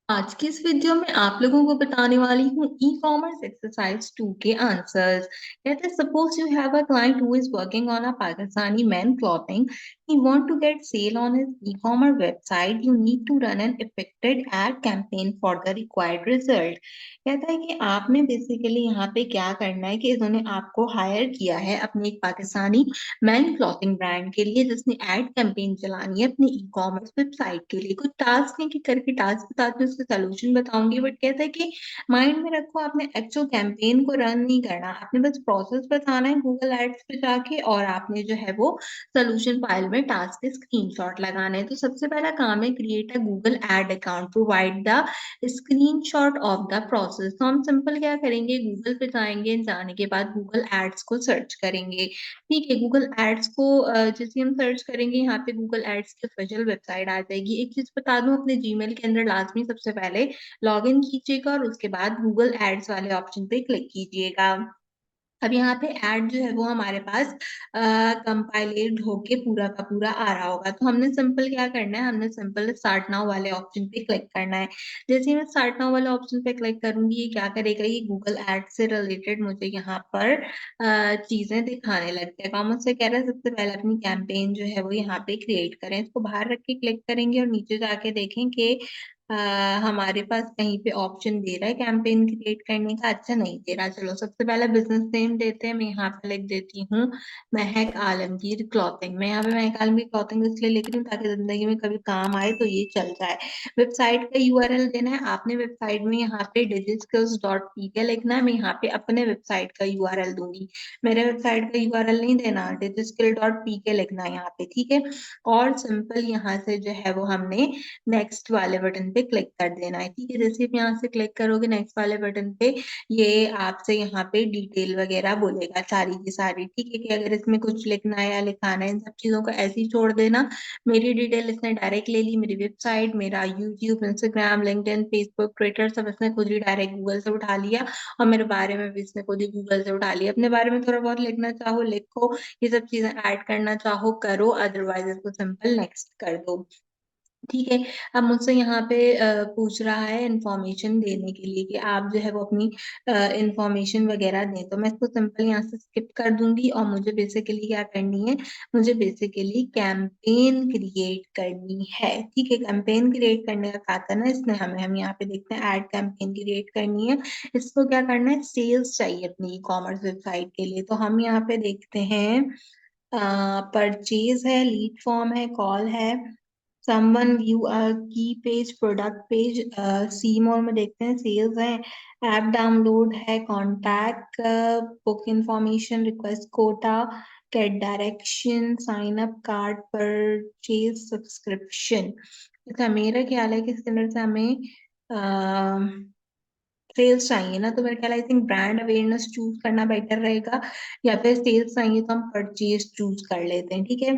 आज की इस वीडियो में आप लोगों को बताने वाली हूँ ई कॉमर्स एक्सरसाइज 2 के आंसर्स। कहते हैं suppose you have a client who is working on a Pakistani man clothing. He want to get sale on his e-commerce website. You need to run an effective ad campaign for the required result. कहता है कि आपने basically यहाँ पे क्या करना है कि इन्होंने आपको हायर किया है अपने एक पाकिस्तानी मैन क्लॉथिंग ब्रांड के लिए, जिसने एड कैंपेन चलानी है अपनी ई कॉमर्स वेबसाइट के लिए। कुछ टास्क है कि करके टास्क बताती हूँ, उसका सोल्यूशन बताऊंगी। बट कहता है कि माइंड में रखो, आपने एक्चुअल कैंपेन को रन नहीं करना, आपने बस प्रोसेस बताना है गूगल एड्स पे जाके, और आपने जो है वो सोल्यूशन फाइल में टास्क के स्क्रीनशॉट लगाने हैं। तो सबसे पहला काम है create a Google ad account, provide the screenshot of the process. तो हम सिंपल क्या करेंगे, गूगल पे जाएंगे, जाने के बाद गूगल एड्स को सर्च करेंगे। ठीक है, गूगल एड्स को जैसे हम सर्च करेंगे, यहाँ पे गूगल एड्स की ऑफिशियल वेबसाइट आ जाएगी। एक चीज बता दूं, अपने जीमेल के अंदर लाजमी सबसे पहले लॉग इन कीजिएगा और उसके बाद गूगल एड्स वाले ऑप्शन पे क्लिक कीजिएगा। अब यहाँ पे ऐड जो है वो हमारे पास कंपाइलेट होके पूरा का पूरा आ रहा होगा। तो हमने सिंपल क्या करना है, हमने सिंपल स्टार्ट नाउ वाले ऑप्शन पे क्लिक करना है। जैसे ही मैं स्टार्ट नाउ वाले ऑप्शन पे क्लिक करूंगी, ये क्या करेगा, ये गूगल एड से रिलेटेड मुझे यहाँ पर चीजें दिखाने लगते हैं। कॉमन से कह रहा है सबसे पहले अपनी कैंपेन जो है वो यहाँ पे क्रिएट करें। इसको बाहर रख के क्लिक करेंगे और नीचे जाके देखें कि अ, हमारे पास कहीं पे ऑप्शन दे रहा है कैंपेन क्रिएट करने का। अच्छा, नहीं दे रहा। चलो सबसे पहला बिजनेस नेम देते हैं। मैं यहाँ पे लिख देती हूँ महक आलमगीर क्लॉथिंग। मैं यहाँ पे महक आलमगीर क्लॉथिंग इसलिए लिख रही हूँ ताकि जिंदगी में कभी काम आए तो ये चल जाए। वेबसाइट का यूआरएल देना है आपने। वेबसाइट में यहाँ पे digiskills.pk लिखना है। मैं यहाँ पे अपने वेबसाइट का यूआरएल दूंगी, मेरे वेबसाइट का यूआरएल नहीं देना, digiskill.pk लिखना है यहाँ पे। ठीक है, और सिंपल यहाँ से जो है वो हमने नेक्स्ट वाले बटन पे क्लिक कर देना है। ठीक है, जैसे आप यहाँ से क्लिक करोगे नेक्स्ट वाले बटन पे, ये आपसे यहाँ पे डिटेल वगैरह बोलेगा सारी की सारी। ठीक है, कि अगर इसमें कुछ लिखना है या लिखाना है, इन सब चीजों को ऐसे ही छोड़ देना। मेरी डिटेल इसने डायरेक्ट ले ली, मेरी वेबसाइट, मेरा YouTube, Instagram, LinkedIn, Facebook, Twitter, सब इसने खुद ही डायरेक्ट गूगल से उठा लिया। और मेरे बारे में भी इसने खुद ही गूगल से उठा लिया। अपने बारे में थोड़ा बहुत लिखना चाहो लिखो, ये सब चीजें ऐड करना चाहो करो, अदरवाइज इसको सिंपल नेक्स्ट कर दो। ठीक है, अब मुझसे यहाँ पे पूछ रहा है इंफॉर्मेशन देने के लिए कि आप जो है वो अपनी इंफॉर्मेशन वगैरह दें। तो मैं इसको सिंपल यहाँ से स्किप कर दूंगी और मुझे बेसिकली क्या करनी है, मुझे बेसिकली कैंपेन क्रिएट करनी है। ठीक है, कैंपेन क्रिएट करने का क्या करना है, इसमें हम यहाँ पे देखते हैं ऐड कैंपेन क्रिएट करनी है। इसको क्या करना है, सेल्स चाहिए अपनी ई कॉमर्स वेबसाइट के लिए। तो हम यहाँ पे देखते हैं परचेज है, लीड फॉर्म है, कॉल है, someone view key page, product page, see more में देखते हैं सेल्स है, ऐप डाउनलोड है, contact, book information, request quota, get direction, sign up card, purchase, subscription. अच्छा, मेरा ख्याल है कि इसके अंदर से हमें सेल्स चाहिए ना, तो मेरा ख्याल I think brand awareness choose करना बेटर रहेगा, या फिर सेल्स चाहिए तो हम परचेज चूज कर लेते हैं। ठीक है,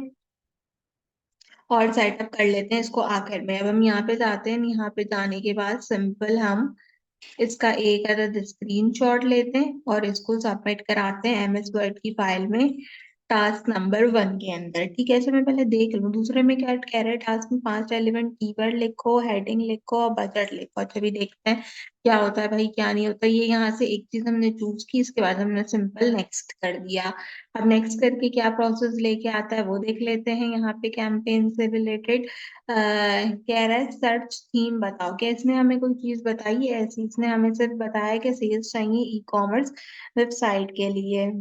और सेटअप कर लेते हैं इसको आखिर में। अब हम यहाँ पे जाते हैं, यहाँ पे जाने के बाद सिंपल हम इसका एक अदद स्क्रीन शॉट लेते हैं और इसको सबमिट कराते हैं एमएस वर्ड की फाइल में, टास्क नंबर 1 के अंदर। ठीक है, ऐसे मैं पहले देख लूँ दूसरे में क्या कह रहे हैं। टास्क में 5 रेलिवेंट कीवर्ड लिखो, हेडिंग लिखो और बजट लिखो। अच्छा, भी देखते हैं क्या होता है भाई, क्या नहीं होता। ये यहाँ से एक चीज हमने चूज की, इसके बाद हमने सिंपल नेक्स्ट कर दिया। अब नेक्स्ट करके क्या प्रोसेस लेके आता है वो देख लेते हैं। यहाँ पे कैंपेन से रिलेटेड कह रहा है सर्च थीम बताओ। क्या इसने हमें कोई चीज बताई है ऐसी? इसने हमें सिर्फ बताया कि सेल्स चाहिए ई कॉमर्स वेबसाइट के लिए।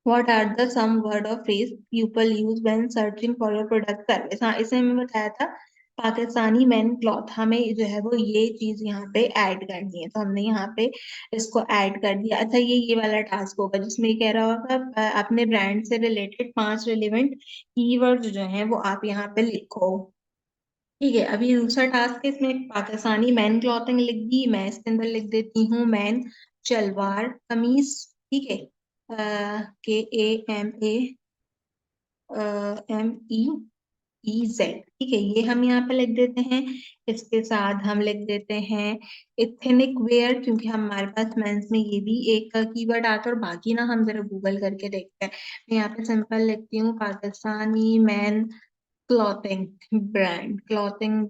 What are the some word or phrase people use when searching for your product service? हाँ, इसे हमें बताया था पाकिस्तानी मैन क्लॉथ। हमें जो है वो ये चीज यहाँ पे ऐड करनी है, तो हमने यहाँ पे इसको ऐड कर दिया। अच्छा, ये वाला टास्क होगा जिसमें ये कह रहा होगा अपने ब्रांड से रिलेटेड 5 रिलेवेंट कीवर्ड्स जो हैं वो आप यहाँ पे लिखो। ठीक है, अभी दूसरा टास्क है, इसमें पाकिस्तानी मैन क्लॉथिंग लिख दी। मैं इसके अंदर लिख देती हूँ मैन शलवार कमीज। ठीक है, KAMAME EZ, ठीक है, ये हम यहाँ पे लिख देते हैं। इसके साथ हम लिख देते हैं इथेनिक वेयर, क्योंकि हमारे पास मेंस में ये भी एक कीवर्ड आता है, और बाकी ना हम जरा गूगल करके देखते हैं। मैं यहाँ पे सिंपल लिखती हूँ पाकिस्तानी मैन क्लॉथिंग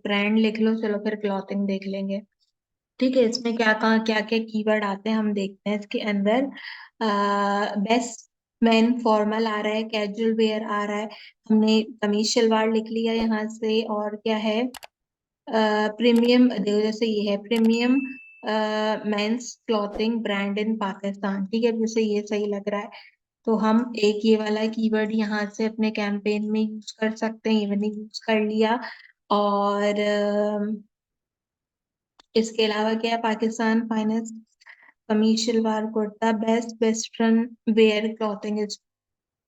ब्रांड लिख लो, चलो फिर क्लॉथिंग देख लेंगे। ठीक है, इसमें क्या क्या कीवर्ड आते हैं हम देखते हैं इसके अंदर। बेस्ट मेन फॉर्मल आ रहा है, कैजुअल वेयर आ रहा है, हमने कमीज शलवार लिख लिया यहाँ से, और क्या है, प्रीमियम, देखो जैसे ये है premium men's clothing brand in Pakistan, ठीक है, जैसे ये सही लग रहा है। तो हम एक ये वाला कीवर्ड यहाँ से अपने कैंपेन में यूज कर सकते हैं, ये मैंने यूज कर लिया। और इसके अलावा क्या है, Pakistan finest kameez shalwar kurta best western wear clothing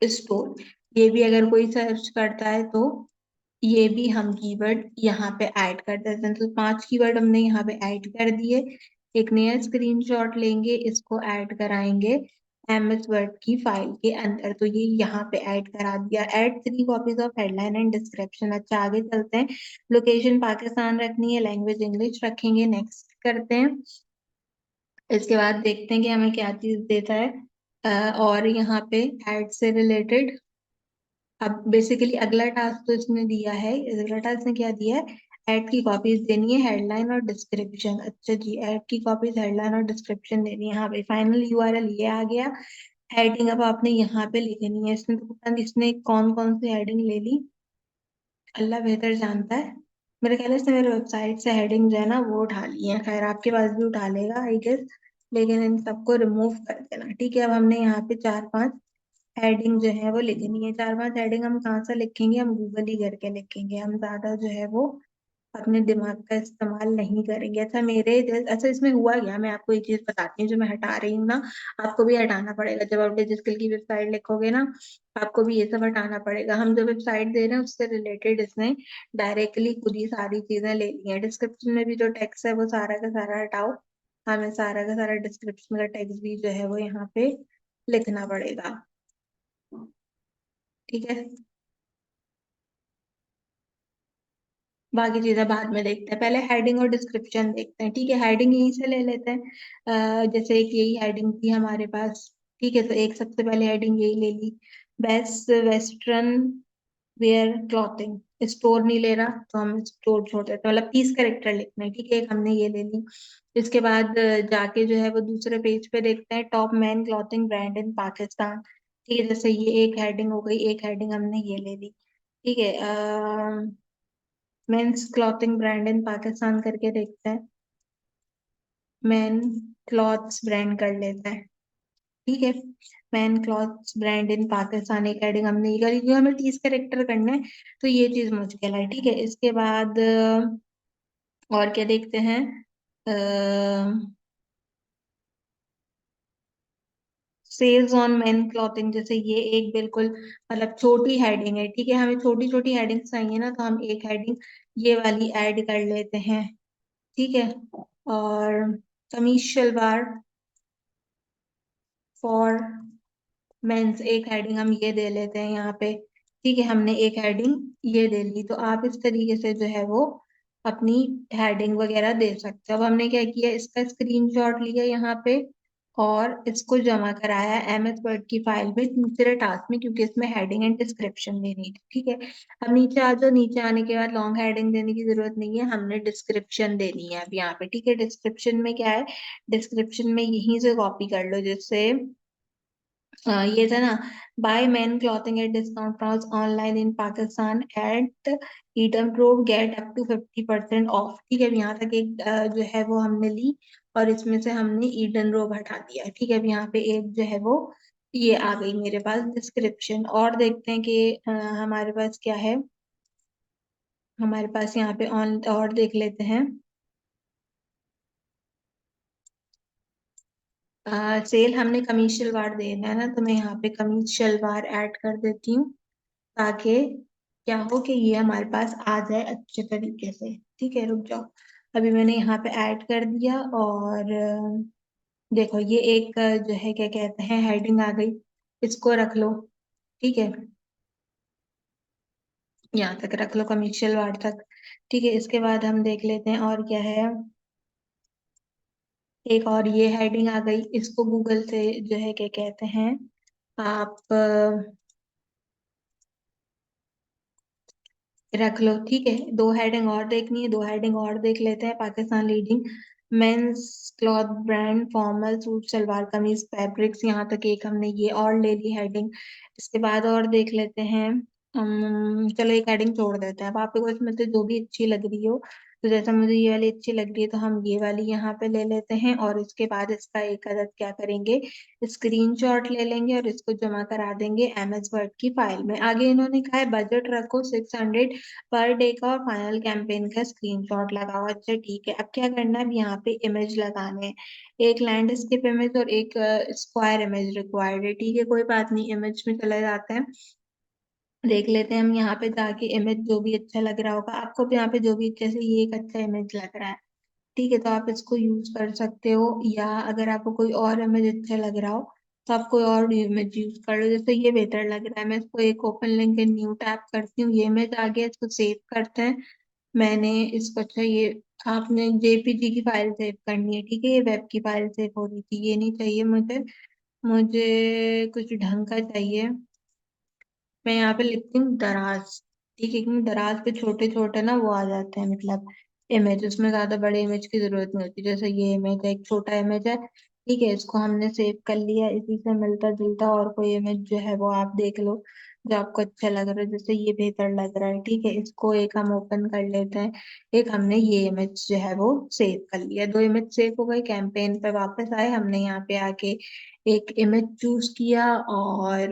store, ये भी अगर कोई सर्च करता है तो ये भी हम कीवर्ड यहाँ पे ऐड कर देते हैं। तो 5 कीवर्ड हमने यहाँ पे ऐड कर दिए। एक नया स्क्रीनशॉट लेंगे, इसको ऐड कराएंगे MS वर्ड की फाइल के अंदर, तो ये यहाँ पे ऐड करा दिया। Add 3 copies of headline and description. अच्छा, आगे चलते हैं। लोकेशन पाकिस्तान रखनी है, लैंग्वेज इंग्लिश रखेंगे, नेक्स्ट करते हैं। इसके बाद देखते हैं कि हमें क्या चीज देता है। और यहाँ पे ऐड से रिलेटेड, अब बेसिकली अगला टास्क तो इसने दिया है, अगला टास्क ने क्या दिया है, ऐड की कॉपीज देनी है, हेडलाइन और डिस्क्रिप्शन। अच्छा जी, ऐड की कॉपीज हेडलाइन और डिस्क्रिप्शन देनी है। हाँ भाई, फाइनल URL ये आ गया। हेडिंग अब आपने यहाँ पे लिखनी है। इसने तो पता नहीं इसने कौन कौन सी हेडिंग ले ली, अल्लाह बेहतर जानता है। मेरे ख्याल से मेरे वेबसाइट से हेडिंग जो है ना वो उठा ली है, खैर आपके पास भी उठा लेगा आई गेस, लेकिन इन सबको रिमूव कर देना। ठीक है, अब हमने यहाँ पे 4-5 हेडिंग जो है वो लिखनी है। 4-5 हेडिंग हम कहाँ से लिखेंगे, हम गूगल ही करके लिखेंगे, हम ज्यादा जो है वो अपने दिमाग का इस्तेमाल नहीं करेंगे। अच्छा, इसमें हुआ क्या, मैं आपको एक चीज बताती हूँ जो मैं हटा रही हूँ ना, आपको भी हटाना पड़ेगा। जब आप डिजिटल की वेबसाइट लिखोगे ना, आपको भी ये सब हटाना पड़ेगा। हम जो वेबसाइट दे रहे हैं उससे रिलेटेड इसने डायरेक्टली खुद ही सारी चीजें ले ली हैं। डिस्क्रिप्शन में भी जो टेक्स्ट है वो सारा का सारा हटाओ, हमें सारा का सारा डिस्क्रिप्शन का टेक्स्ट भी जो है वो यहाँ पे लिखना पड़ेगा। ठीक है, बाकी चीजें बाद में देखते हैं, पहले हेडिंग और डिस्क्रिप्शन देखते हैं। ठीक है, हेडिंग यहीं से ले लेते हैं। जैसे एक यही हेडिंग थी हमारे पास, ठीक है, तो एक सबसे पहले हेडिंग यही ले ली, best western wear clothing. Store नहीं ले रहा तो हम स्टोर छोड़ देते हैं, मतलब 30 कैरेक्टर लिखना है। ठीक है, एक हमने ये ले ली। इसके बाद जाके जो है वो दूसरे पेज पे देखते हैं, top man clothing brand in Pakistan. ठीक है, जैसे ये एक हेडिंग हो गई, एक हेडिंग हमने ये ले ली। ठीक है, men's clothing brand in Pakistan करके देखते हैं, मैन क्लॉथ्स ब्रांड कर लेते हैं। ठीक है, man clothes brand in Pakistan एक हेडिंग हमने ये करी, जो हमें 30 कैरेक्टर करने हैं, तो ये चीज मुश्किल है। ठीक है, इसके बाद और क्या देखते हैं, सेल्स ऑन मेन क्लॉथिंग, जैसे ये एक बिल्कुल मतलब छोटी हेडिंग है। ठीक है, हमें छोटी छोटी हेडिंग चाहिए ना, तो हम एक हेडिंग ये वाली ऐड कर लेते हैं। ठीक है, और कमीज शलवार फॉर मेंस एक हेडिंग हम ये दे लेते हैं यहाँ पे। ठीक है, हमने एक हेडिंग ये दे ली, तो आप इस तरीके से जो है वो अपनी हेडिंग वगैरह दे सकते हो। अब हमने क्या किया, इसका स्क्रीनशॉट लिया यहाँ पे और इसको जमा कराया MS वर्ड की फाइल में दूसरे टास्क में, क्योंकि इसमें हेडिंग एंड डिस्क्रिप्शन देनी थी। ठीक है, अब नीचे आ जाओ, नीचे आने के बाद लॉन्ग हेडिंग देने की जरूरत नहीं है, हमने डिस्क्रिप्शन देनी है अब यहाँ पे। ठीक है, डिस्क्रिप्शन में क्या है, डिस्क्रिप्शन में यहीं से कॉपी कर लो, जैसे ये था ना, buy man clothing at discount price online in Pakistan at item prove get up to 50% off. ठीक है, अब यहाँ तक एक जो है वो हमने ली, और इसमें से हमने ईडन रोब हटा दिया। ठीक है, अब यहाँ पे एक जो है वो ये आ गई मेरे पास डिस्क्रिप्शन। और देखते हैं कि हमारे पास क्या है, हमारे पास यहाँ पे ऑन और देख लेते हैं। सेल हमने कमीज शलवार देना है ना, तो मैं यहाँ पे कमीज शलवार ऐड कर देती हूँ, ताकि क्या हो कि ये हमारे पास आ जाए अच्छे तरीके से। ठीक है, रुक जाओ, अभी मैंने यहाँ पे ऐड कर दिया, और देखो ये एक जो है क्या कहते हैं हेडिंग आ गई, इसको रख लो। ठीक है, यहाँ तक रख लो, कमर्शियल वार्ड तक। ठीक है, इसके बाद हम देख लेते हैं और क्या है। एक और ये हेडिंग आ गई, इसको गूगल से जो है क्या कहते हैं, आप रख लो। ठीक है, दो हेडिंग और देखनी है, दो हेडिंग और देख लेते हैं। Pakistan leading men's cloth brand formal suit salwar kameez fabrics, यहाँ तक एक हमने ये और ले ली हेडिंग। इसके बाद और देख लेते हैं। चलो एक हेडिंग छोड़ देते हैं, अब आपको इसमें से जो भी अच्छी लग रही हो। तो जैसा मुझे ये वाली अच्छी लग रही है तो हम ये वाली यहाँ पे ले लेते हैं, और इसके बाद इसका एक अदद क्या करेंगे, स्क्रीनशॉट ले लेंगे और इसको जमा करा देंगे एमएस वर्ड की फाइल में। आगे इन्होंने कहा है बजट रखो 600 पर डे का, और फाइनल कैंपेन का स्क्रीनशॉट लगाओ। अच्छा ठीक है, अब क्या करना है, अब यहाँ पे इमेज लगाने हैं। एक लैंडस्केप इमेज और एक स्क्वायर इमेज रिक्वायर्ड है। ठीक है, कोई बात नहीं, इमेज में चले जाते हैं। देख लेते हैं हम यहाँ पे जाके इमेज, जो भी अच्छा लग रहा होगा आपको भी यहाँ पे, जो भी जैसे ये एक अच्छा इमेज लग रहा है। ठीक है, तो आप इसको यूज कर सकते हो, या अगर आपको कोई और इमेज अच्छा लग रहा हो तो आप कोई और इमेज यूज कर लो। जैसे ये बेहतर लग रहा है, मैं इसको एक open link in new tab करती हूँ, ये इमेज आ गया, इसको सेव करते हैं। मैंने इसको, अच्छा ये आपने जेपीजी की फाइल सेव करनी है। ठीक है, ये वेब की फाइल सेव हो रही थी, ये नहीं चाहिए मुझे। मुझे कुछ ढंग का चाहिए। मैं यहाँ पे लिखती हूँ दराज। ठीक है, क्योंकि दराज पे छोटे छोटे ना वो आ जाते हैं, मतलब इमेज, उसमें ज्यादा बड़े इमेज की जरूरत नहीं होती। जैसे ये इमेज है, एक छोटा इमेज है। ठीक है, इसको हमने सेव कर लिया। इसी से मिलता जुलता और कोई इमेज जो है वो आप देख लो, जो आपको अच्छा लग रहा है। जैसे ये बेहतर लग रहा है। ठीक है, इसको एक हम ओपन कर लेते हैं। एक हमने ये इमेज जो है वो सेव कर लिया, दो इमेज सेव हो गई। कैंपेन पे वापस आए, हमने यहाँ पे आके एक इमेज चूज किया, और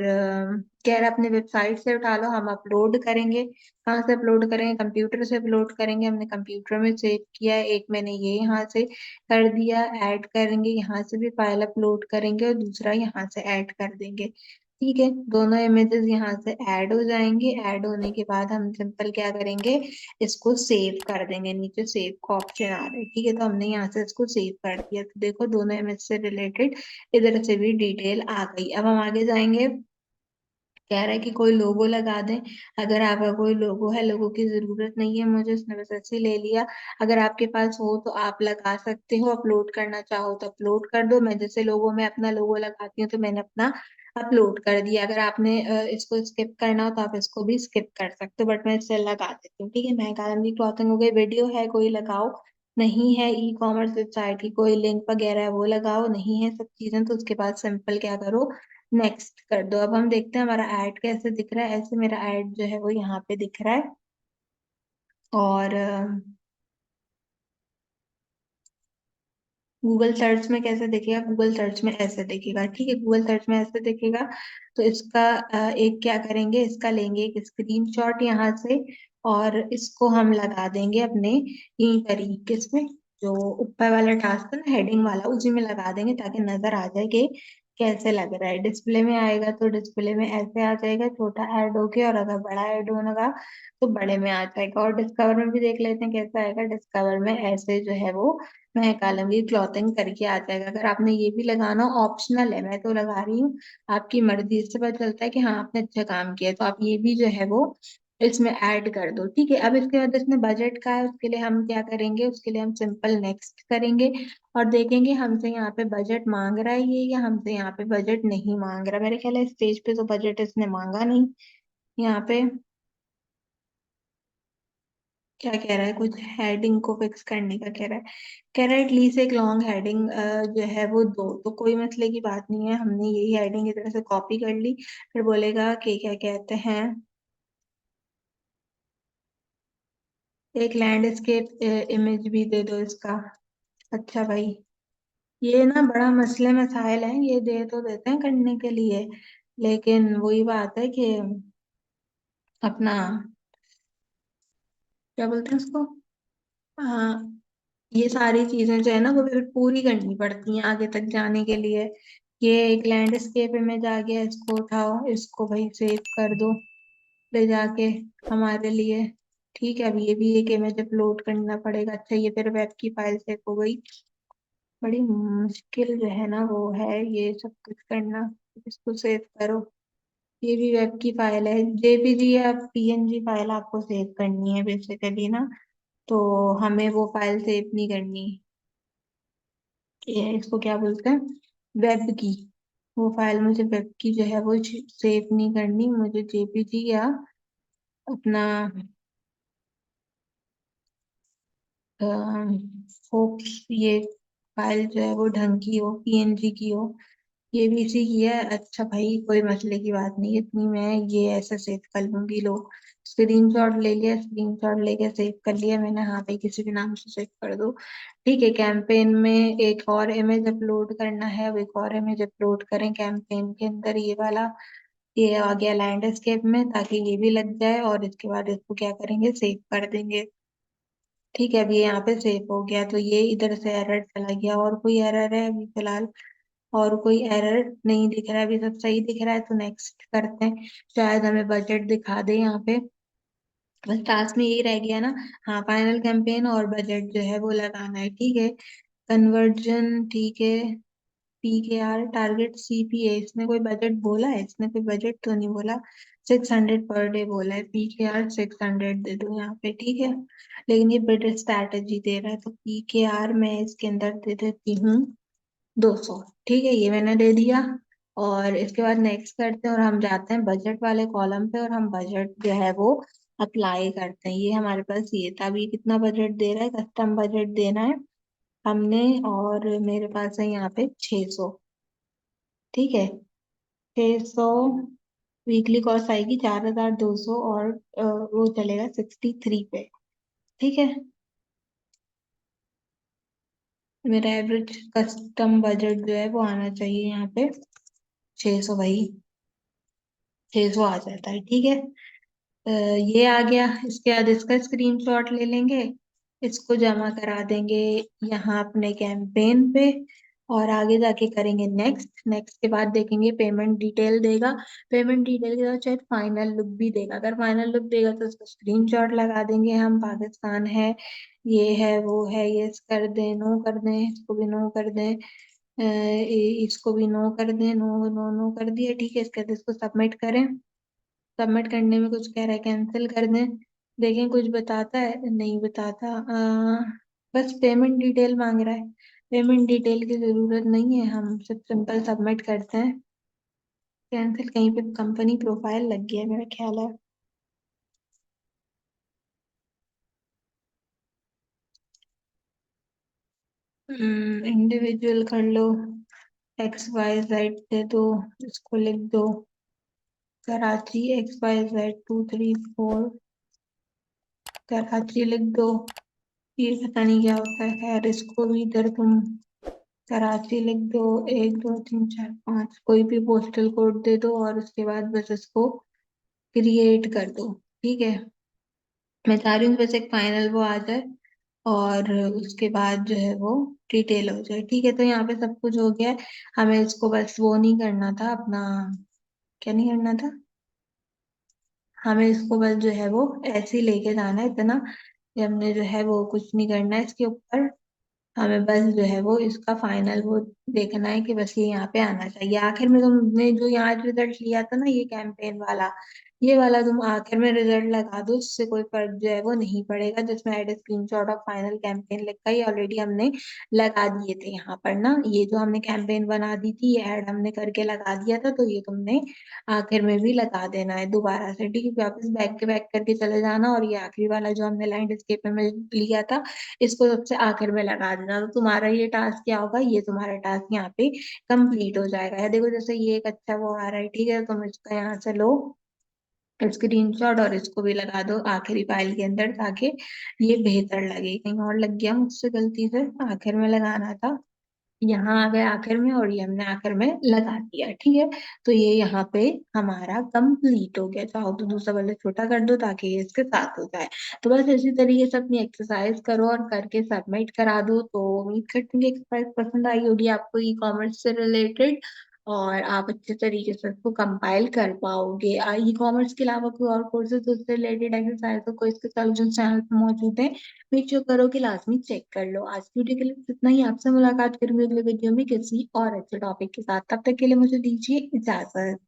कह रहा अपने वेबसाइट से उठा लो, हम अपलोड करेंगे। कहाँ से अपलोड करेंगे, कंप्यूटर से अपलोड करेंगे। हमने कंप्यूटर में सेव किया है, एक मैंने ये यहाँ से कर दिया, ऐड करेंगे, यहाँ से भी फाइल अपलोड करेंगे और दूसरा यहाँ से ऐड कर देंगे। ठीक है, दोनों इमेजेस यहाँ से ऐड हो जाएंगे। ऐड होने के बाद हम सिंपल क्या करेंगे, इसको सेव कर देंगे। नीचे सेव का ऑप्शन आ रहा है। ठीक है, तो हमने यहाँ से इसको सेव कर दिया, तो देखो दोनों इमेज से रिलेटेड इधर से भी डिटेल आ गई। अब हम आगे जाएंगे। कह रहा है कि कोई लोगो लगा दें। अगर आपका कोई लोगो है, लोगो की जरूरत नहीं है मुझे, उसने बस ऐसे ही ले लिया। अगर आपके पास हो तो आप लगा सकते हो, अपलोड करना चाहो तो अपलोड कर दो। मैं जैसे लोगो में अपना लोगो लगाती हूँ, तो मैंने अपना अपलोड कर दिया। अगर आपने इसको स्किप करना हो तो आप इसको भी स्किप कर सकते हो, बट मैं इससे लगा देती हूँ। ठीक है, मैं कालम क्लॉथिंग हो गई। वीडियो है कोई लगाओ, नहीं है ई कॉमर्स वेबसाइट की कोई लिंक वगैरह है वो लगाओ, नहीं है सब चीजें, तो उसके बाद सिंपल क्या करो, नेक्स्ट कर दो। अब हम देखते हैं हमारा ऐड कैसे दिख रहा है। ऐसे मेरा ऐड जो है वो यहाँ पे दिख रहा है। और गूगल सर्च में कैसे दिखेगा, गूगल सर्च में ऐसे दिखेगा। ठीक है, गूगल सर्च में ऐसे दिखेगा। तो इसका एक क्या करेंगे, इसका लेंगे एक स्क्रीनशॉट यहाँ से, और इसको हम लगा देंगे अपने यहीं पर ही, किसमें, जो ऊपर वाला टास्क है ना हेडिंग वाला, उसी में लगा देंगे, ताकि नजर आ जाए कि कैसे लग रहा है। डिस्प्ले में आएगा तो डिस्प्ले में ऐसे आ जाएगा, छोटा ऐड होके, और अगर बड़ा ऐड होगा तो बड़े में आ जाएगा। और डिस्कवर में भी देख लेते हैं कैसा आएगा। डिस्कवर में ऐसे जो है वो महक आलमगीर क्लॉथिंग करके आ जाएगा। अगर आपने ये भी लगाना, ऑप्शनल है, मैं तो लगा रही हूँ, आपकी मर्जी। इससे पता चलता है कि हाँ आपने अच्छा काम किया है, तो आप ये भी जो है वो इसमें ऐड कर दो। ठीक है, अब इसके बाद इसमें बजट का है, उसके लिए हम क्या करेंगे, उसके लिए हम सिंपल नेक्स्ट करेंगे, और देखेंगे हमसे यहाँ पे बजट मांग रहा है ये, या हमसे यहाँ पे बजट नहीं मांग रहा। मेरे ख्याल है स्टेज पे तो बजट इसने मांगा नहीं। यहाँ पे क्या कह रहा है, कुछ हेडिंग को फिक्स करने का कह रहा है। कह रहा है एटलीस्ट एक लॉन्ग हेडिंग जो है वो दो, तो कोई मसले की बात नहीं है। हमने यही हेडिंग इधर से कॉपी कर ली। फिर बोलेगा कि क्या कहते हैं, एक लैंडस्केप इमेज भी दे दो इसका। अच्छा भाई, ये ना बड़ा मसले मसाइल है, ये दे तो देते हैं करने के लिए, लेकिन वही बात है कि अपना, क्या बोलते हैं उसको, हाँ, ये सारी चीजें जो है ना वो फिर पूरी करनी पड़ती हैं आगे तक जाने के लिए। ये एक लैंडस्केप इमेज आ गया, इसको उठाओ, इसको भाई सेव कर दो ले जाके हमारे लिए। ठीक है, अब ये भी एक इमेज अपलोड करना पड़ेगा। अच्छा, ये फिर वेब की फाइल सेव हो गई। बड़ी मुश्किल जो है ना वो है ये सब कुछ करना। इसको सेव करो। ये भी वेब की फाइल है। जेपीजी या पीएनजी फाइल आपको सेव करनी है बेसिकली ना, तो हमें वो फाइल सेव नहीं करनी। ये इसको क्या बोलते हैं, वेब की। वो फाइल मुझे वेब की जो है वो सेव नहीं करनी, मुझे जेपीजी या अपना होप्स ये फाइल जो है वो ढंग की हो, पीएनजी की हो। ये भी इसी की है। अच्छा भाई कोई मसले की बात नहीं, इतनी मैं ये ऐसे सेव कर लूंगी। लो, स्क्रीनशॉट ले लिया, स्क्रीनशॉट लेके सेव कर लिया मैंने। हाँ भाई किसी भी नाम से सेव कर दो। ठीक है, कैंपेन में एक और इमेज अपलोड करना है। अब एक और इमेज अपलोड करें कैंपेन के अंदर, ये वाला। ये आ गया लैंडस्केप में, ताकि ये भी लग जाए। और इसके बाद इसको क्या करेंगे, सेव कर देंगे। ठीक है, अभी यहाँ पे सेव हो गया, तो ये इधर से एरर चला गया। और कोई एरर है अभी फिलहाल? और कोई एरर नहीं दिख रहा है, अभी सब सही दिख रहा है। तो नेक्स्ट करते हैं, शायद हमें बजट दिखा दे यहाँ पे। बस टास्क में यही रह गया ना। हाँ, फाइनल कैंपेन और बजट जो है वो लगाना है। ठीक है, कन्वर्जन ठीक है। पीकेआर टारगेट सीपीए, इसने कोई बजट बोला है? इसने कोई बजट तो नहीं बोला। 600 पर डे बोला है। पीकेआर 600 दे दो यहाँ पे, ठीक है। लेकिन ये बेटर स्ट्रैटेजी दे रहा है, तो पीकेआर मैं इसके अंदर दे देती हूँ 200। ठीक है, ये मैंने दे दिया। और इसके बाद नेक्स्ट करते हैं, और हम जाते हैं बजट वाले कॉलम पे, और हम बजट जो है वो अप्लाई करते हैं। ये हमारे पास ये था। अभी कितना बजट दे रहा है, कस्टम बजट देना है हमने। और मेरे पास है यहाँ पे 600। ठीक है, 600। वीकली कॉस्ट आएगी 4200, और वो चलेगा 63 पे। ठीक है, मेरा एवरेज कस्टम बजट जो है वो आना चाहिए यहाँ पे 600 भाई। 600 आ जाता है, ठीक है। ये आ गया। इसके बाद इसका स्क्रीनशॉट ले लेंगे, इसको जमा करा देंगे यहाँ अपने कैंपेन पे। और आगे जाके करेंगे नेक्स्ट। नेक्स्ट के बाद देखेंगे पेमेंट डिटेल देगा। पेमेंट डिटेल के बाद शायद फाइनल लुक भी देगा। अगर फाइनल लुक देगा तो उसका स्क्रीनशॉट लगा देंगे हम। पाकिस्तान है, ये है, वो है, ये कर दें, नो कर दें, इसको भी नो कर दें। इसको भी नो कर दें, नो नो नो कर दिया। ठीक है, इसके बाद इसको सबमिट करें। सबमिट करने में कुछ कह रहा है, कैंसिल कर दें। देखें कुछ बताता है, नहीं बताता। बस पेमेंट डिटेल मांग रहा है। पेमेंट डिटेल की जरूरत नहीं है, हम सिर्फ सिंपल सबमिट करते हैं। कैंसिल, कहीं पे कंपनी प्रोफाइल लग गया है मेरा ख्याल है। इंडिविजुअल कर लो, XYZ दे दो, इसको लिख दो कराची XYZ 234, कराची लिख दो। ये पता नहीं क्या होता है, खैर इसको भी इधर तुम कराची लिख दो। 1 2 3 4 5, कोई भी पोस्टल कोड दे दो, और उसके बाद बस इसको क्रिएट कर दो। ठीक है, मैं चाह रही हूँ बस एक फाइनल वो आ जाए, और उसके बाद जो है वो डिटेल हो जाए। ठीक है, तो यहाँ पे सब कुछ हो गया है। हमें इसको बस वो नहीं करना था अपना, क्या नहीं करना था, हमें इसको बस जो है वो ऐसे ही लेके जाना है इतना। ये हमने जो है वो कुछ नहीं करना है इसके ऊपर। हमें बस जो है वो इसका फाइनल वो देखना है कि बस ये यहाँ पे आना चाहिए। आखिर में तुमने जो यहाँ रिजल्ट लिया था ना, ये कैंपेन वाला, ये वाला तुम आखिर में रिजल्ट लगा दो, इससे कोई फर्क जो है वो नहीं पड़ेगा। जिसमें ad screenshot of final campaign लिखा, ये ऑलरेडी हमने लगा दिए थे यहाँ पर ना। ये जो हमने कैंपेन बना दी थी, ये ऐड हमने करके लगा दिया था, तो ये तुमने आखिर में भी लगा देना है दोबारा से। ठीक है, वापस बैक के बैक करके चले जाना, और ये आखिरी वाला जो हमने लैंडस्केप में लिया था, इसको सबसे आखिर में लगा देना। तो तुम्हारा ये टास्क क्या होगा, ये तुम्हारा टास्क यहाँ पे कंप्लीट हो जाएगा। या देखो जैसे ये एक अच्छा वो आ रहा है, ठीक है, तुम इसका यहाँ से लो स्क्रीनशॉट, और इसको भी लगा दो आखिरी फाइल के अंदर, ताकि ये बेहतर लगे। कहीं और लग गया मुझसे गलती से, आखिर में लगाना था। यहाँ आ गए आखिर में, और ये हमने आखिर में लगा दिया। ठीक है, तो ये यहाँ पे हमारा कंप्लीट हो गया। चाहो तो दूसरा वाला छोटा कर दो, ताकि ये इसके साथ हो जाए। तो बस इसी तरीके से अपनी एक्सरसाइज करो और करके सबमिट करा दो। तो उम्मीद करती हूँ कि एक्सरसाइज पसंद आई होगी आपको, ई कॉमर्स से रिलेटेड, और आप अच्छे तरीके से उसको कंपाइल कर पाओगे। ई कॉमर्स के अलावा कोई और कोर्सेज उससे रिलेटेड एक्सरसाइज तो कोई इसके सॉल्यूशन चैनल पे मौजूद है, मेक श्योर करो कि लाजमी चेक कर लो। आज की वीडियो के लिए इतना ही। आपसे मुलाकात करूंगी अगले वीडियो में किसी और अच्छे टॉपिक के साथ। तब तक के लिए मुझे दीजिए इजाजत।